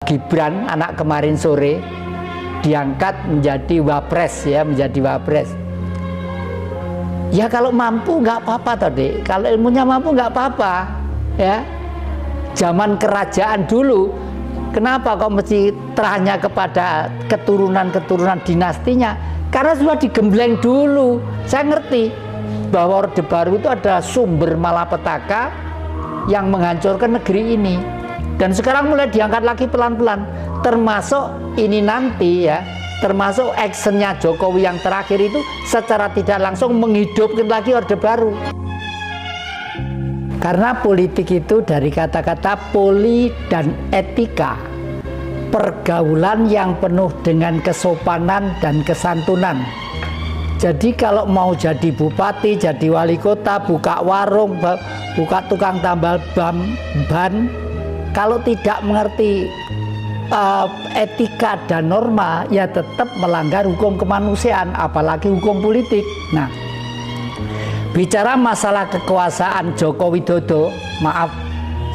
Gibran, anak kemarin sore, diangkat menjadi wapres ya, menjadi wapres. Ya kalau mampu nggak apa-apa tadi, kalau ilmunya mampu nggak apa-apa ya. Zaman kerajaan dulu, kenapa kok mesti terhanya kepada keturunan-keturunan dinastinya? Karena sudah digembleng dulu. Saya ngerti bahwa Orde Baru itu ada sumber malapetaka yang menghancurkan negeri ini. Dan sekarang mulai diangkat lagi pelan-pelan. Termasuk ini nanti ya, termasuk actionnya Jokowi yang terakhir itu secara tidak langsung menghidupkan lagi Orde Baru. Karena politik itu dari kata-kata poli dan etika, pergaulan yang penuh dengan kesopanan dan kesantunan. Jadi kalau mau jadi bupati, jadi wali kota, buka warung, buka tukang tambal ban, kalau tidak mengerti etika dan norma, ya tetap melanggar hukum kemanusiaan, apalagi hukum politik. Nah, bicara masalah kekuasaan Joko Widodo, maaf,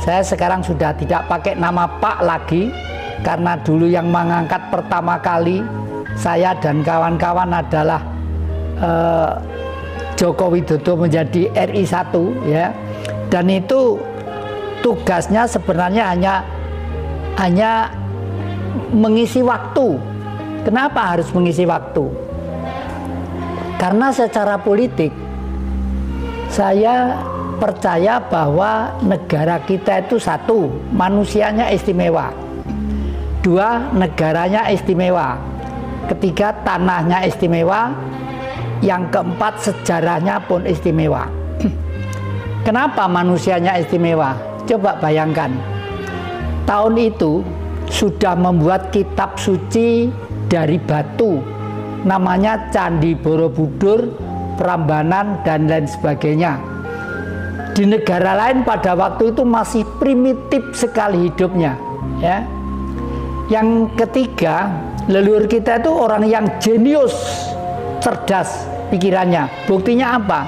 saya sekarang sudah tidak pakai nama Pak lagi, karena dulu yang mengangkat pertama kali saya dan kawan-kawan adalah Joko Widodo menjadi RI 1 ya. Dan itu tugasnya sebenarnya hanya mengisi waktu. Kenapa harus mengisi waktu? Karena secara politik saya percaya bahwa negara kita itu satu, manusianya istimewa. Dua, negaranya istimewa. Ketiga, tanahnya istimewa. Yang keempat, sejarahnya pun istimewa. Kenapa manusianya istimewa? Coba bayangkan, tahun itu sudah membuat kitab suci dari batu, namanya Candi Borobudur, Prambanan, dan lain sebagainya. Di negara lain pada waktu itu masih primitif sekali hidupnya ya. Yang ketiga, leluhur kita itu orang yang jenius, cerdas pikirannya. Buktinya apa?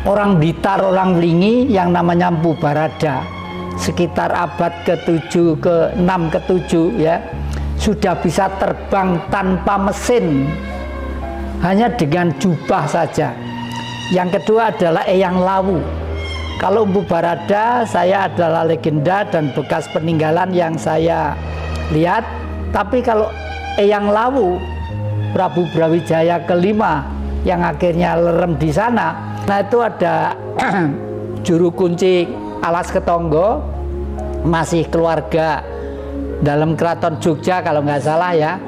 Orang Blitar, orang Belingi yang namanya Mpu Barada sekitar abad ke-7, ke-6, ke-7 ya, sudah bisa terbang tanpa mesin, hanya dengan jubah saja. Yang kedua adalah Eyang Lawu. Kalau Mpu Barada saya adalah legenda dan bekas peninggalan yang saya lihat. Tapi kalau Eyang Lawu, Prabu Brawijaya kelima yang akhirnya lerem di sana, nah itu ada juru kunci Alas Ketonggo, masih keluarga dalam keraton Jogja kalau nggak salah ya,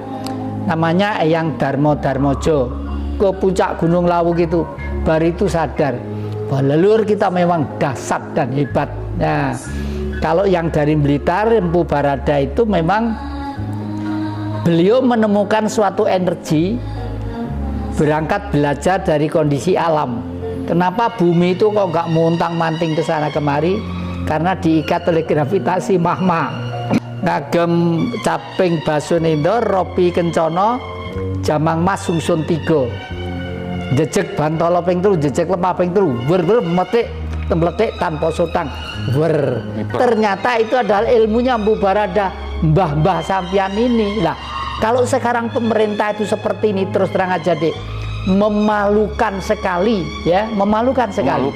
namanya Eyang Darmo Darmojo, ke puncak Gunung Lawu gitu, baru itu sadar bahwa leluhur kita memang dahsyat dan hebat. Nah, kalau yang dari Blitar, Mpu Barada itu memang beliau menemukan suatu energi, berangkat belajar dari kondisi alam. Kenapa bumi itu kok nggak muntang-manting ke sana kemari? Karena diikat oleh gravitasi magma. Ngagem caping Basunindo, Ropi Kencono, Jamang Mas Sungsun Tigo. Jejeg Bantolo ping telu, jejeg Lemah ping telu, wer metik tembletik tanpa sutang. Wer. Ternyata itu adalah ilmunya Mpu Barada, mbah-mbah sampian ini. Lah, kalau sekarang pemerintah itu seperti ini, terus terang aja deh, memalukan sekali ya, memalukan sekali.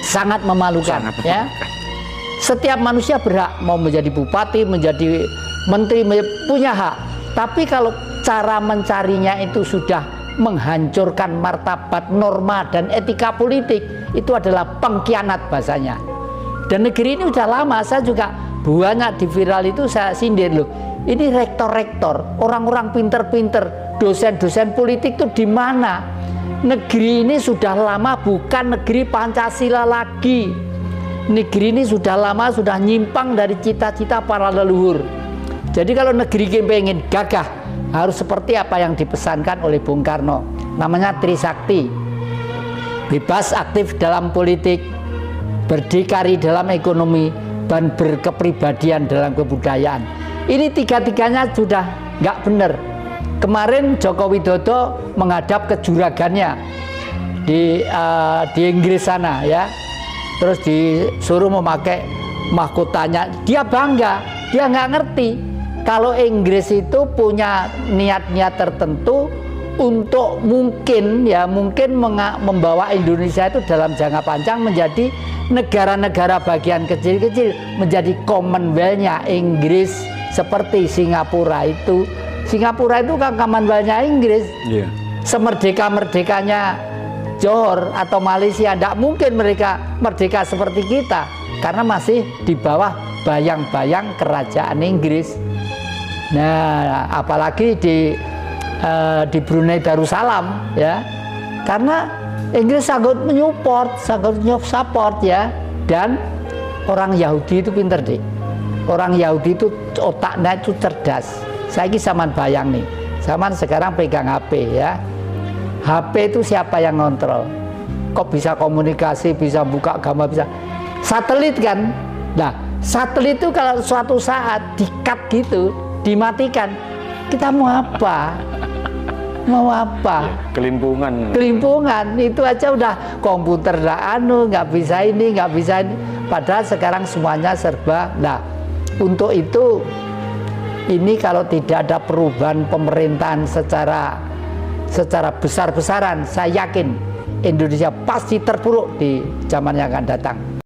Sangat memalukan. Sangat ya. Setiap manusia berhak mau menjadi bupati, menjadi menteri, punya hak. Tapi kalau cara mencarinya itu sudah menghancurkan martabat, norma, dan etika politik, itu adalah pengkhianat bahasanya. Dan negeri ini udah lama, saya juga banyak di viral itu saya sindir loh. Ini rektor-rektor, orang-orang pinter-pinter, dosen-dosen politik itu di mana? Negeri ini sudah lama bukan negeri Pancasila lagi. Negeri ini sudah lama sudah nyimpang dari cita-cita para leluhur. Jadi kalau negeri ini pengen gagah, harus seperti apa yang dipesankan oleh Bung Karno, namanya Trisakti. Bebas aktif dalam politik, berdikari dalam ekonomi, dan berkepribadian dalam kebudayaan. Ini tiga-tiganya sudah nggak benar. Kemarin Joko Widodo menghadap ke juragannya di Inggris sana ya, terus disuruh memakai mahkotanya, dia bangga, dia nggak ngerti kalau Inggris itu punya niat-niat tertentu untuk mungkin membawa Indonesia itu dalam jangka panjang menjadi negara-negara bagian kecil-kecil, menjadi Commonwealth-nya Inggris, seperti Singapura itu. Singapura itu kan Commonwealth-nya Inggris. Yeah. Semerdeka-merdekanya Johor atau Malaysia, tidak mungkin mereka merdeka seperti kita karena masih di bawah bayang-bayang kerajaan Inggris. Nah, apalagi di Brunei Darussalam, ya, karena Inggris sangat support ya. Dan orang Yahudi itu pinter deh, orang Yahudi itu otaknya itu cerdas. Saya ini zaman bayang nih, zaman sekarang pegang HP ya, HP itu siapa yang ngontrol? Kok bisa komunikasi, bisa buka gambar, bisa satelit kan? Nah, satelit itu kalau suatu saat di-cut gitu, dimatikan, kita mau apa? Mau apa? Kelimpungan itu aja udah komputer nggak bisa ini, nggak bisa ini. Padahal sekarang semuanya serba. Nah, untuk itu ini kalau tidak ada perubahan pemerintahan secara besar-besaran, saya yakin Indonesia pasti terpuruk di zaman yang akan datang.